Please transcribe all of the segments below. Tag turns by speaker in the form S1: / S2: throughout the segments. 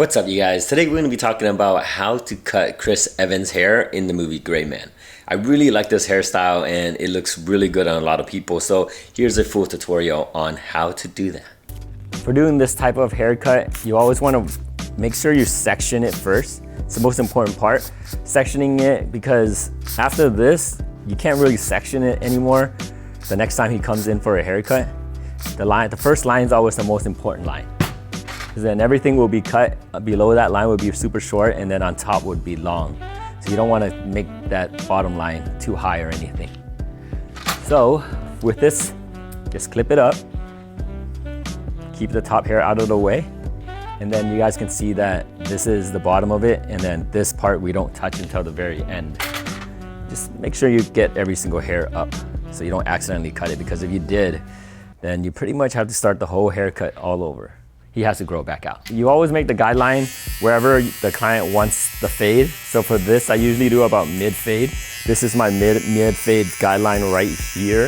S1: What's up, you guys? Today we're going to be talking about how to cut Chris Evans' hair in the movie Gray Man. I really like this hairstyle and it looks really good on a lot of people. So here's a full tutorial on how to do that.
S2: For doing this type of haircut, you always want to make sure you section it first. It's the most important part, sectioning it, because after this, you can't really section it anymore. The next time he comes in for a haircut, the first line is always the most important line. Because then everything will be cut below that line would be super short, and then on top would be long. So you don't want to make that bottom line too high or anything. So with this, just clip it up, keep the top hair out of the way, and then you guys can see that this is the bottom of it, and then this part we don't touch until the very end. Just make sure you get every single hair up so you don't accidentally cut it, because if you did, then you pretty much have to start the whole haircut all over. He has to grow back out. You always make the guideline wherever the client wants the fade. So for this, I usually do about mid fade. This is my mid fade guideline right here.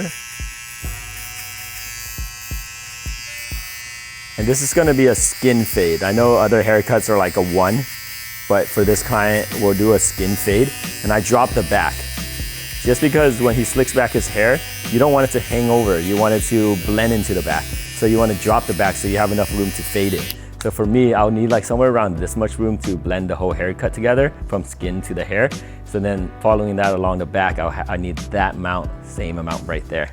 S2: And this is gonna be a skin fade. I know other haircuts are like a 1, but for this client, we'll do a skin fade. And I drop the back. Just because when he slicks back his hair, you don't want it to hang over. You want it to blend into the back. So you want to drop the back so you have enough room to fade it. So for me, I'll need like somewhere around this much room to blend the whole haircut together from skin to the hair. So then following that along the back, I need that amount, same amount right there.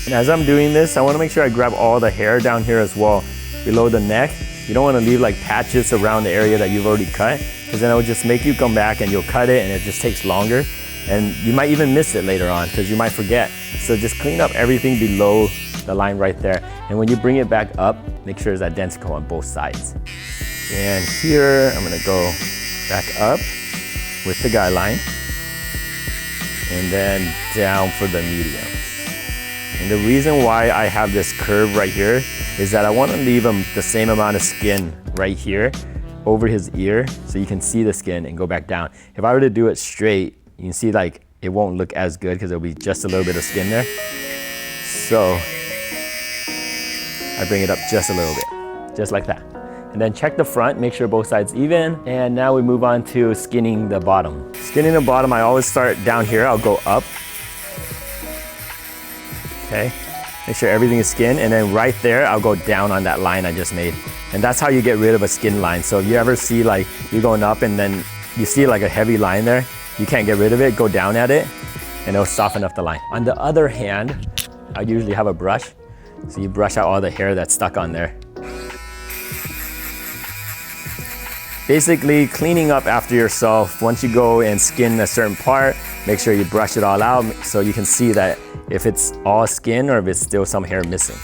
S2: And as I'm doing this, I want to make sure I grab all the hair down here as well, below the neck. You don't want to leave like patches around the area that you've already cut, because then it will just make you come back and you'll cut it and it just takes longer. And you might even miss it later on because you might forget. So just clean up everything below the line right there. And when you bring it back up, make sure it's identical on both sides. And here, I'm gonna go back up with the guideline and then down for the medium. And the reason why I have this curve right here is that I want to leave him the same amount of skin right here over his ear so you can see the skin and go back down. If I were to do it straight, you can see like it won't look as good because there'll be just a little bit of skin there. So I bring it up just a little bit, just like that. And then check the front, make sure both sides even. And now we move on to skinning the bottom. Skinning the bottom, I always start down here, I'll go up. Okay, make sure everything is skin, and then right there, I'll go down on that line I just made. And that's how you get rid of a skin line. So if you ever see like you're going up and then you see like a heavy line there, you can't get rid of it, go down at it, and it'll soften up the line. On the other hand, I usually have a brush. So you brush out all the hair that's stuck on there. Basically cleaning up after yourself. Once you go and skin a certain part, make sure you brush it all out so you can see that if it's all skin or if it's still some hair missing.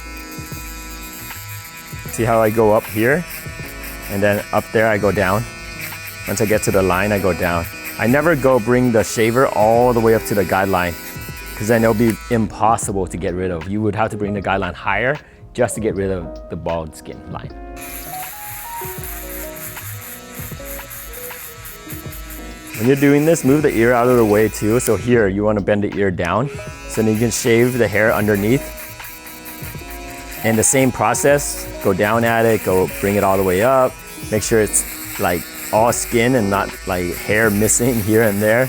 S2: See how I go up here? And then up there I go down. Once I get to the line, I go down. I never bring the shaver all the way up to the guideline, because then it'll be impossible to get rid of. You would have to bring the guideline higher just to get rid of the bald skin line. When you're doing this, move the ear out of the way too. So here, you want to bend the ear down so then you can shave the hair underneath. And the same process, go down at it, go bring it all the way up. Make sure it's like all skin and not like hair missing here and there.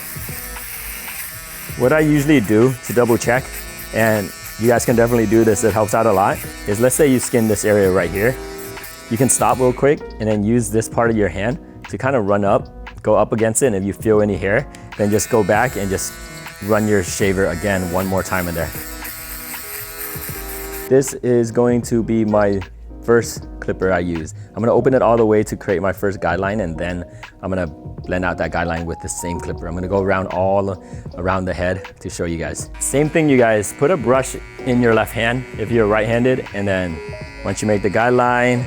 S2: What I usually do to double check, and you guys can definitely do this, it helps out a lot, is let's say you skin this area right here. You can stop real quick and then use this part of your hand to kind of run up, go up against it, and if you feel any hair, then just go back and just run your shaver again one more time in there. This is going to be my first clipper I use. I'm gonna open it all the way to create my first guideline, and then I'm gonna blend out that guideline with the same clipper. I'm gonna go around all around the head to show you guys. Same thing, you guys, put a brush in your left hand if you're right-handed, and then once you make the guideline,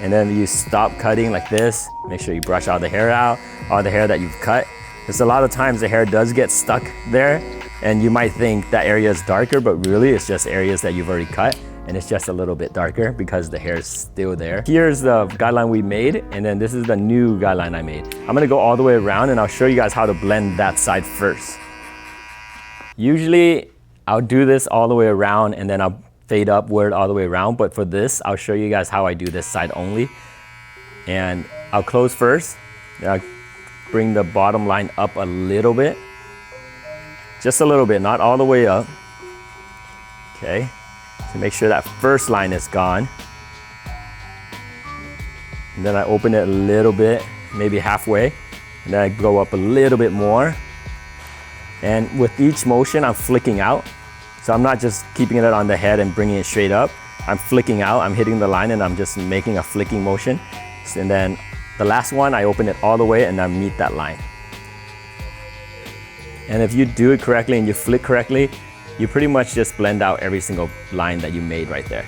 S2: and then you stop cutting like this, make sure you brush all the hair out, all the hair that you've cut. Because a lot of times the hair does get stuck there, and you might think that area is darker, but really it's just areas that you've already cut, and it's just a little bit darker because the hair is still there. Here's the guideline we made, and then this is the new guideline I made. I'm gonna go all the way around and I'll show you guys how to blend that side first. Usually I'll do this all the way around and then I'll fade upward all the way around. But for this, I'll show you guys how I do this side only. And I'll close first. Then I'll bring the bottom line up a little bit. Just a little bit, not all the way up. Okay, so make sure that first line is gone. And then I open it a little bit, maybe halfway. And then I go up a little bit more. And with each motion, I'm flicking out. So I'm not just keeping it on the head and bringing it straight up. I'm flicking out, I'm hitting the line and I'm just making a flicking motion. And then the last one, I open it all the way and I meet that line. And if you do it correctly and you flick correctly, you pretty much just blend out every single line that you made right there.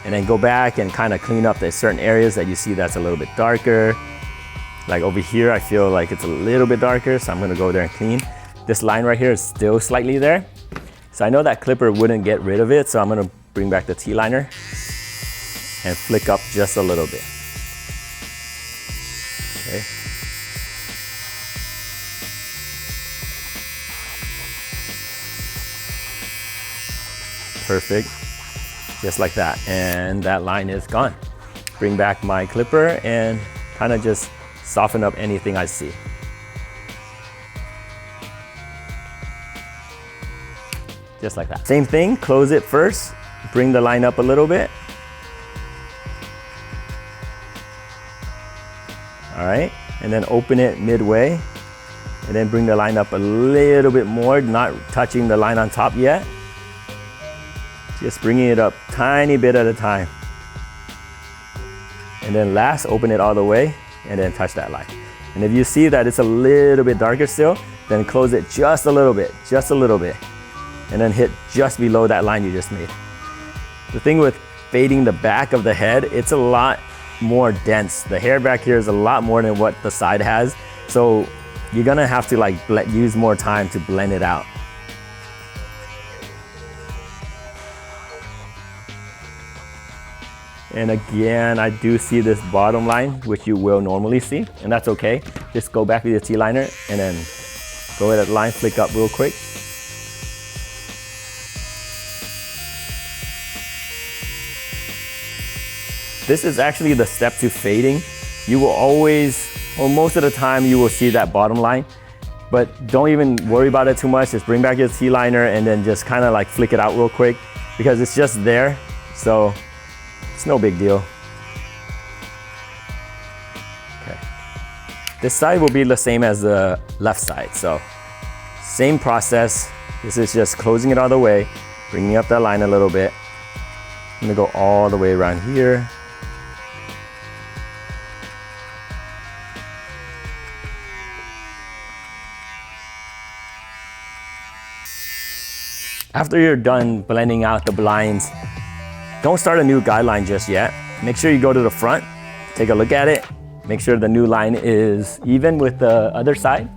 S2: And then go back and kind of clean up the certain areas that you see that's a little bit darker. Like over here, I feel like it's a little bit darker, so I'm gonna go there and clean. This line right here is still slightly there. So I know that clipper wouldn't get rid of it, so I'm gonna bring back the T-liner and flick up just a little bit. Okay. Perfect, just like that. And that line is gone. Bring back my clipper and kind of just soften up anything I see. Just like that. Same thing, close it first, bring the line up a little bit. All right, and then open it midway, and then bring the line up a little bit more, not touching the line on top yet. Just bringing it up tiny bit at a time. And then last, open it all the way, and then touch that line. And if you see that it's a little bit darker still, then close it just a little bit, and then hit just below that line you just made. The thing with fading the back of the head, it's a lot more dense. The hair back here is a lot more than what the side has. So you're gonna have to like use more time to blend it out. And again, I do see this bottom line, which you will normally see, and that's okay. Just go back with your T-liner and then go at that line, flick up real quick. This is actually the step to fading. You will always, or most of the time, you will see that bottom line, but don't even worry about it too much. Just bring back your T-liner and then just kind of like flick it out real quick because it's just there. So it's no big deal. Okay. This side will be the same as the left side. So same process. This is just closing it all the way, bringing up that line a little bit. I'm gonna go all the way around here. After you're done blending out the lines, don't start a new guideline just yet. Make sure you go to the front, take a look at it, make sure the new line is even with the other side.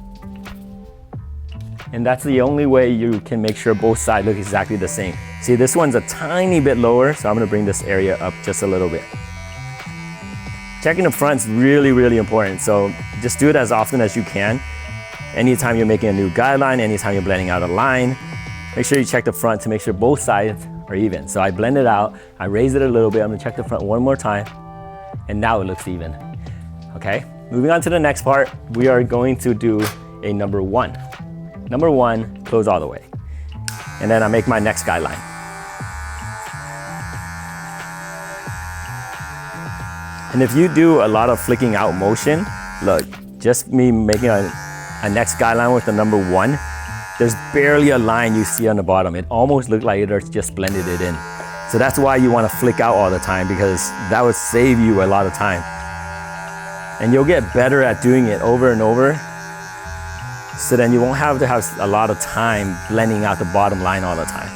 S2: And that's the only way you can make sure both sides look exactly the same. See, this one's a tiny bit lower, so I'm gonna bring this area up just a little bit. Checking the front's really, really important, so just do it as often as you can. Anytime you're making a new guideline, anytime you're blending out a line, make sure you check the front to make sure both sides are even. So I blend it out, I raise it a little bit, I'm gonna check the front one more time, and now it looks even. Okay, moving on to the next part, we are going to do a number one. Number one, close all the way. And then I make my next guideline. And if you do a lot of flicking out motion, look, just me making a next guideline with the number one, there's barely a line you see on the bottom. It almost looks like it's just blended it in. So that's why you want to flick out all the time, because that would save you a lot of time. And you'll get better at doing it over and over. So then you won't have to have a lot of time blending out the bottom line all the time.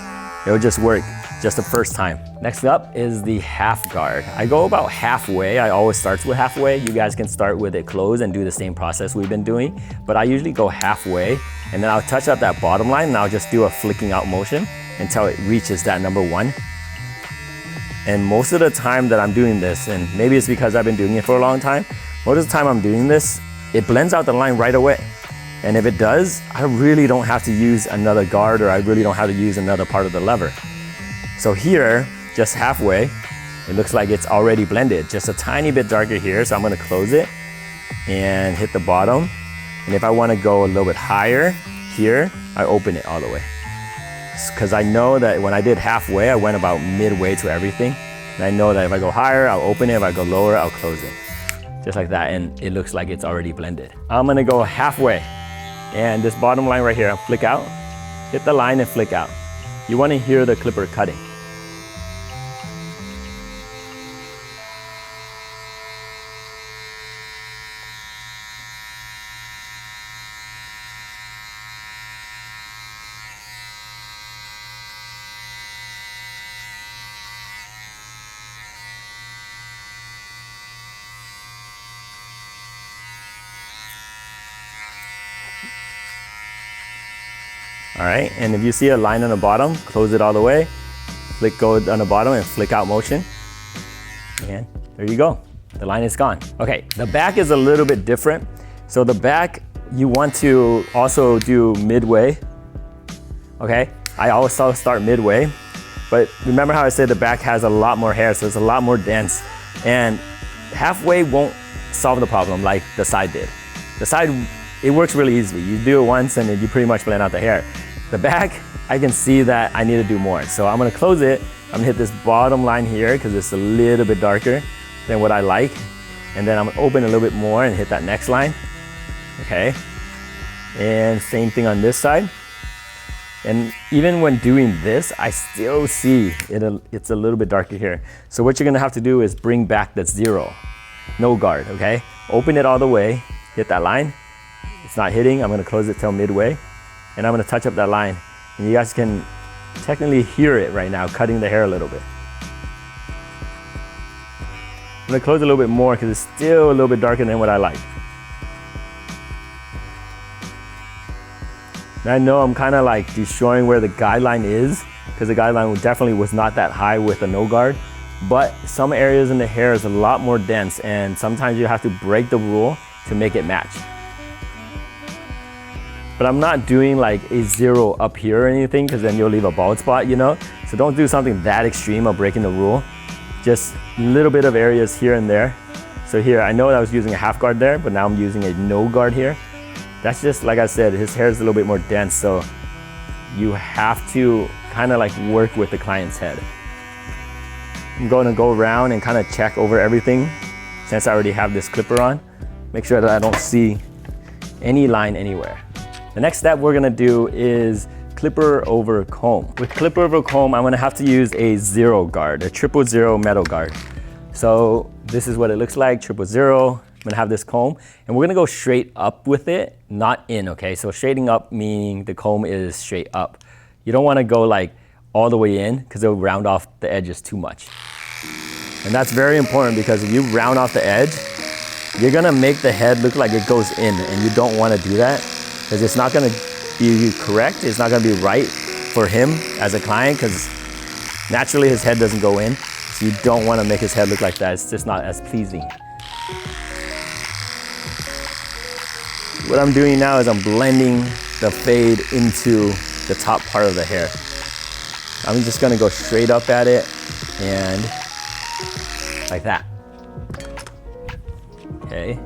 S2: It'll just work just the first time. Next up is the half guard. I go about halfway. I always start with halfway. You guys can start with it closed and do the same process we've been doing, but I usually go halfway, and then I'll touch up that bottom line and I'll just do a flicking out motion until it reaches that number one. And most of the time that I'm doing this, and maybe it's because I've been doing it for a long time, most of the time I'm doing this, it blends out the line right away. And if it does, I really don't have to use another guard, or I really don't have to use another part of the lever. So here, just halfway, it looks like it's already blended. Just a tiny bit darker here, so I'm gonna close it and hit the bottom. And if I wanna go a little bit higher here, I open it all the way. Because I know that when I did halfway, I went about midway to everything. And I know that if I go higher, I'll open it. If I go lower, I'll close it. Just like that, and it looks like it's already blended. I'm gonna go halfway. And this bottom line right here, I'll flick out, hit the line and flick out. You wanna hear the clipper cutting. All right, and if you see a line on the bottom, close it all the way, flick go on the bottom and flick out motion. And there you go, the line is gone. Okay, the back is a little bit different. So the back, you want to also do midway, okay? I always start midway, but remember how I said the back has a lot more hair, so it's a lot more dense. And halfway won't solve the problem like the side did. The side, it works really easily. You do it once and then you pretty much blend out the hair. The back, I can see that I need to do more. So I'm gonna close it. I'm gonna hit this bottom line here because it's a little bit darker than what I like. And then I'm gonna open a little bit more and hit that next line. Okay. And same thing on this side. And even when doing this, I still see it's a little bit darker here. So what you're gonna have to do is bring back that 0. No guard, okay? Open it all the way, hit that line. It's not hitting, I'm gonna close it till midway. And I'm gonna touch up that line. And you guys can technically hear it right now, cutting the hair a little bit. I'm gonna close a little bit more because it's still a little bit darker than what I like. And I know I'm kind of like destroying where the guideline is, because the guideline definitely was not that high with a no guard. But some areas in the hair is a lot more dense, and sometimes you have to break the rule to make it match. But I'm not doing like a 0 up here or anything, because then you'll leave a bald spot, you know? So don't do something that extreme of breaking the rule. Just a little bit of areas here and there. So here, I know that I was using a half guard there, but now I'm using a no guard here. That's just, like I said, his hair is a little bit more dense, so you have to kind of like work with the client's head. I'm going to go around and kind of check over everything. Since I already have this clipper on, make sure that I don't see any line anywhere. The next step we're gonna do is clipper over comb. With clipper over comb, I'm gonna have to use a 0 guard, a 000 metal guard. So this is what it looks like, 000. I'm gonna have this comb, and we're gonna go straight up with it, not in, okay? So straightening up meaning the comb is straight up. You don't wanna go like all the way in, because it'll round off the edges too much. And that's very important, because if you round off the edge, you're gonna make the head look like it goes in, and you don't wanna do that, because it's not gonna be correct, it's not gonna be right for him as a client, because naturally his head doesn't go in, so you don't wanna make his head look like that. It's just not as pleasing. What I'm doing now is I'm blending the fade into the top part of the hair. I'm just gonna go straight up at it and like that. Okay,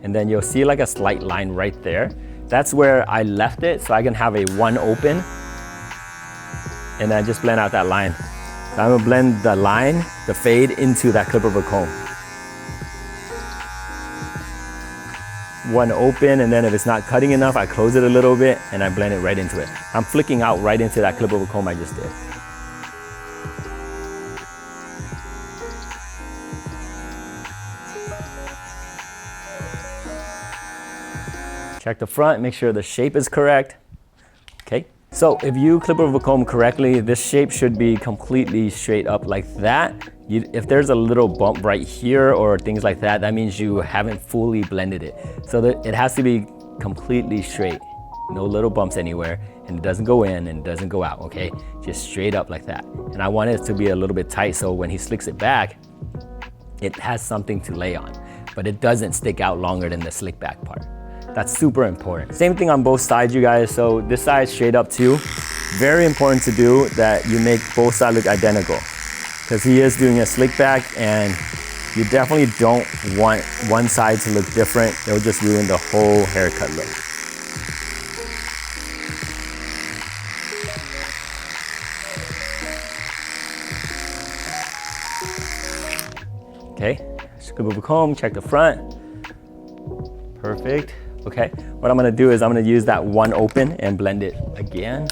S2: and then you'll see like a slight line right there. That's where I left it, so I can have a 1 open, and then just blend out that line. So I'm gonna blend the line, the fade, into that clip of a comb. 1 open, and then if it's not cutting enough, I close it a little bit and I blend it right into it. I'm flicking out right into that clip of a comb I just did. Check the front, make sure the shape is correct. Okay, so if you clip over comb correctly, this shape should be completely straight up like that. If there's a little bump right here or things like that, that means you haven't fully blended it. So that it has to be completely straight. No little bumps anywhere, and it doesn't go in and it doesn't go out, okay? Just straight up like that. And I want it to be a little bit tight, so when he slicks it back, it has something to lay on, but it doesn't stick out longer than the slick back part. That's super important. Same thing on both sides, you guys. So this side straight up too. Very important to do that you make both sides look identical, because he is doing a slick back and you definitely don't want one side to look different. It'll just ruin the whole haircut look. Okay, scoop of a comb, check the front. Perfect. Okay, what I'm gonna do is I'm gonna use that one open and blend it again.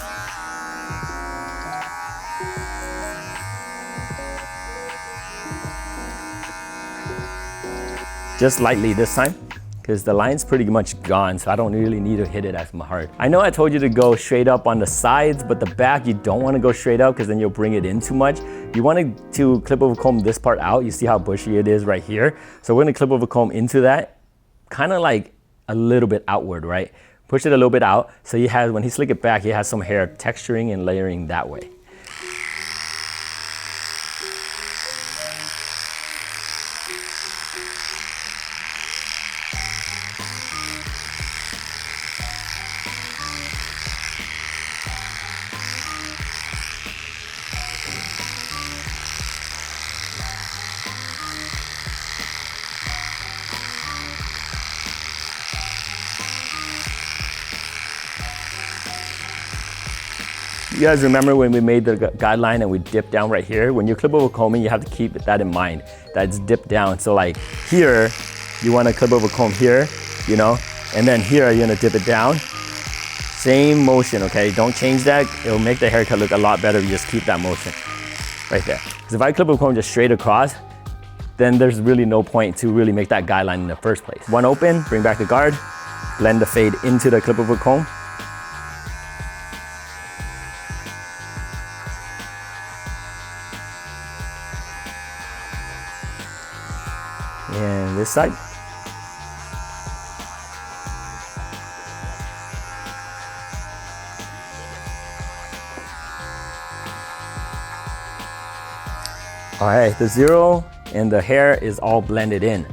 S2: Just lightly this time, because the line's pretty much gone, so I don't really need to hit it as hard. I know I told you to go straight up on the sides, but the back you don't want to go straight up because then you'll bring it in too much. You want to clip over comb this part out. You see how bushy it is right here? So we're gonna clip over comb into that, kind of like a little bit outward, right? Push it a little bit out, so he has, when he slick it back, he has some hair texturing and layering that way. You guys remember when we made the guideline and we dipped down right here? When you clip over combing, you have to keep that in mind, that it's dipped down. So like here, you want to clip over comb here, you know, and then here you're gonna dip it down. Same motion, okay? Don't change that. It'll make the haircut look a lot better if you just keep that motion right there. Because if I clip over comb just straight across, then there's really no point to really make that guideline in the first place. One open, bring back the guard, blend the fade into the clip over comb. And this side. All right, the zero and the hair is all blended in.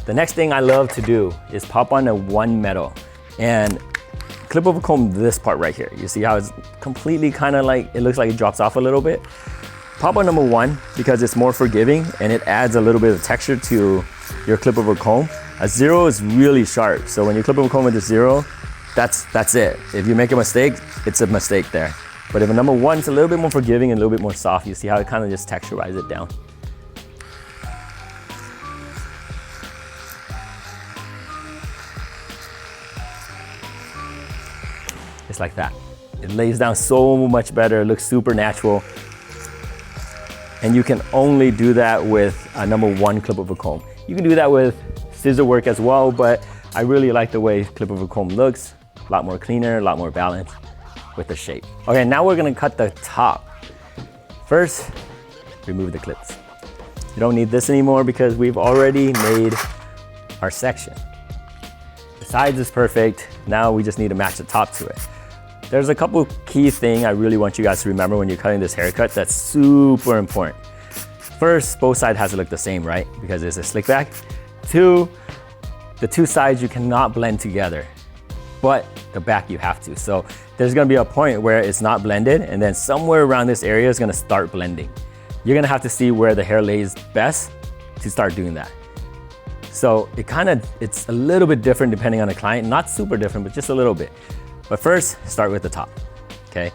S2: The next thing I love to do is pop on a one metal and clip over comb this part right here. You see how it's completely kind of like, it looks like it drops off a little bit. Pop on number one because it's more forgiving and it adds a little bit of texture to your clip over comb. A zero is really sharp, so when you clip over comb with a zero, that's it. If you make a mistake, it's a mistake there. But if a number one is a little bit more forgiving and a little bit more soft, you see how it kind of just texturizes it down. Just like that. It lays down so much better, it looks super natural. And you can only do that with a number one clip over comb. You can do that with scissor work as well, but I really like the way clip over comb looks. A lot more cleaner, a lot more balanced with the shape. Okay, now we're gonna cut the top. First, remove the clips. You don't need this anymore because we've already made our section. The sides is perfect. Now we just need to match the top to it. There's a couple key things I really want you guys to remember when you're cutting this haircut that's super important. First, both sides has to look the same, right? Because it's a slick back. Two, the two sides you cannot blend together, but the back you have to. So there's gonna be a point where it's not blended and then somewhere around this area is gonna start blending. You're gonna have to see where the hair lays best to start doing that. So it's a little bit different depending on the client. Not super different, but just a little bit. But first, start with the top, okay?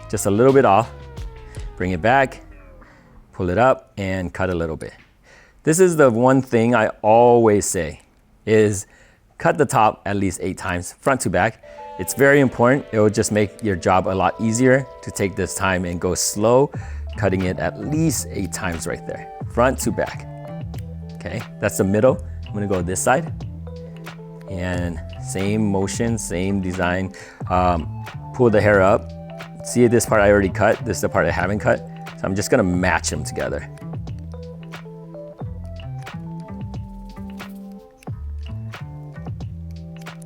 S2: Just a little bit off, bring it back, pull it up, and cut a little bit. This is the one thing I always say, is cut the top at least 8 times, front to back. It's very important. It will just make your job a lot easier to take this time and go slow, cutting it at least 8 times right there, front to back. Okay, that's the middle. I'm gonna go this side. And same motion, same design. Pull the hair up. See this part I already cut, this is the part I haven't cut. So I'm just gonna match them together.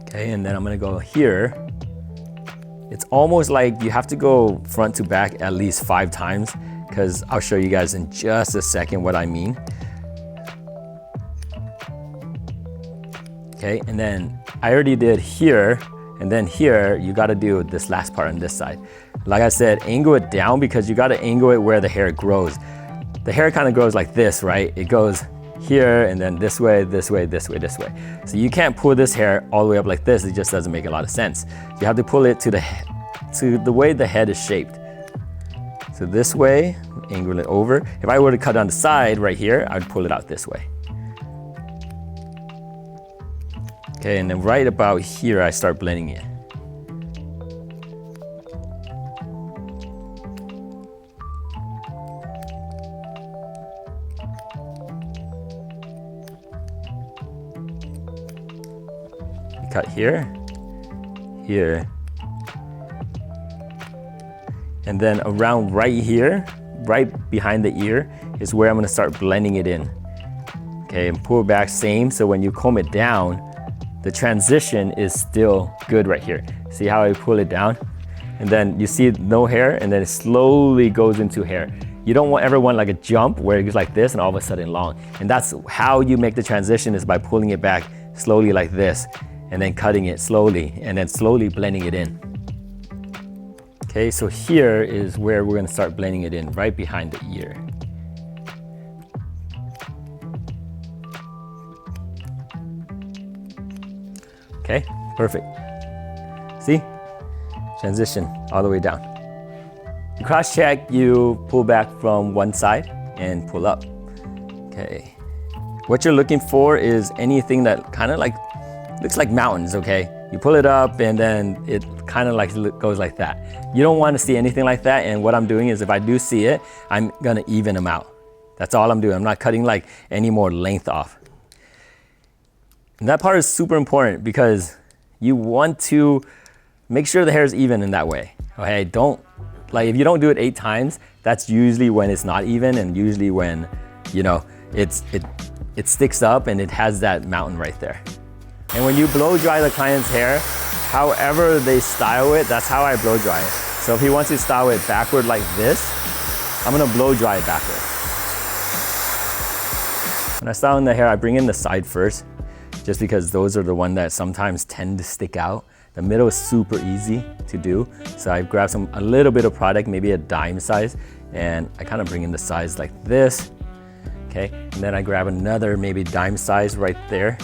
S2: Okay, and then I'm gonna go here. It's almost like you have to go front to back at least 5 times because I'll show you guys in just a second what I mean. Okay, and then I already did here, and then here, you gotta do this last part on this side. Like I said, angle it down because you gotta angle it where the hair grows. The hair kind of grows like this, right? It goes here and then this way, this way, this way, this way. So you can't pull this hair all the way up like this. It just doesn't make a lot of sense. You have to pull it to the way the head is shaped. So this way, angle it over. If I were to cut on the side right here, I'd pull it out this way. Okay, and then right about here, I start blending it. Cut here, here, and then around right here, right behind the ear, is where I'm gonna start blending it in. Okay, and pull it back same, so when you comb it down, the transition is still good right here. See how I pull it down? And then you see no hair, and then it slowly goes into hair. You don't ever want like a jump where it goes like this and all of a sudden long. And that's how you make the transition, is by pulling it back slowly like this, and then cutting it slowly, and then slowly blending it in. Okay, so here is where we're gonna start blending it in, right behind the ear. Okay, perfect. See? Transition all the way down. You cross check, you pull back from one side and pull up. Okay. What you're looking for is anything that kind of like looks like mountains, okay? You pull it up and then it kind of like goes like that. You don't want to see anything like that, and what I'm doing is if I do see it, I'm gonna even them out. That's all I'm doing. I'm not cutting like any more length off. And that part is super important because you want to make sure the hair is even in that way, okay? Don't, like if you don't do it 8 times, that's usually when it's not even, and usually when, you know, it sticks up and it has that mountain right there. And when you blow dry the client's hair, however they style it, that's how I blow dry it. So if he wants to style it backward like this, I'm gonna blow dry it backward. When I style in the hair, I bring in the side first, just because those are the ones that sometimes tend to stick out. The middle is super easy to do. So I grab a little bit of product, maybe a dime size, and I kind of bring in the size like this, okay? And then I grab another maybe dime size right there.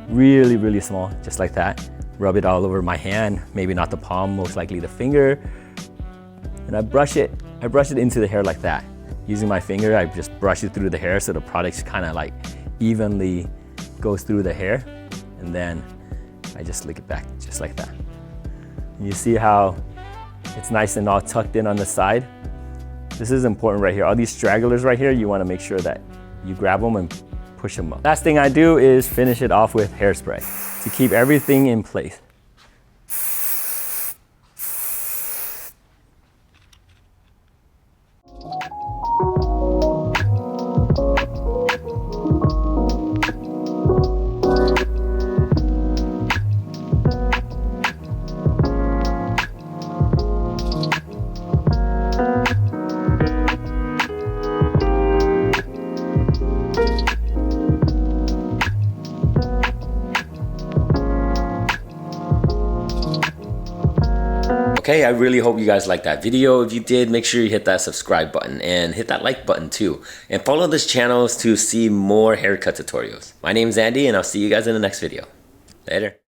S2: Really, really small, just like that. Rub it all over my hand, maybe not the palm, most likely the finger. And I brush it into the hair like that. Using my finger, I just brush it through the hair so the product kind of like evenly goes through the hair. And then I just slick it back, just like that. And you see how it's nice and all tucked in on the side? This is important right here. All these stragglers right here, you wanna make sure that you grab them and push them up. Last thing I do is finish it off with hairspray to keep everything in place.
S1: Okay, I really hope you guys liked that video. If you did, make sure you hit that subscribe button and hit that like button too. And follow this channel to see more haircut tutorials. My name's Andy, and I'll see you guys in the next video. Later.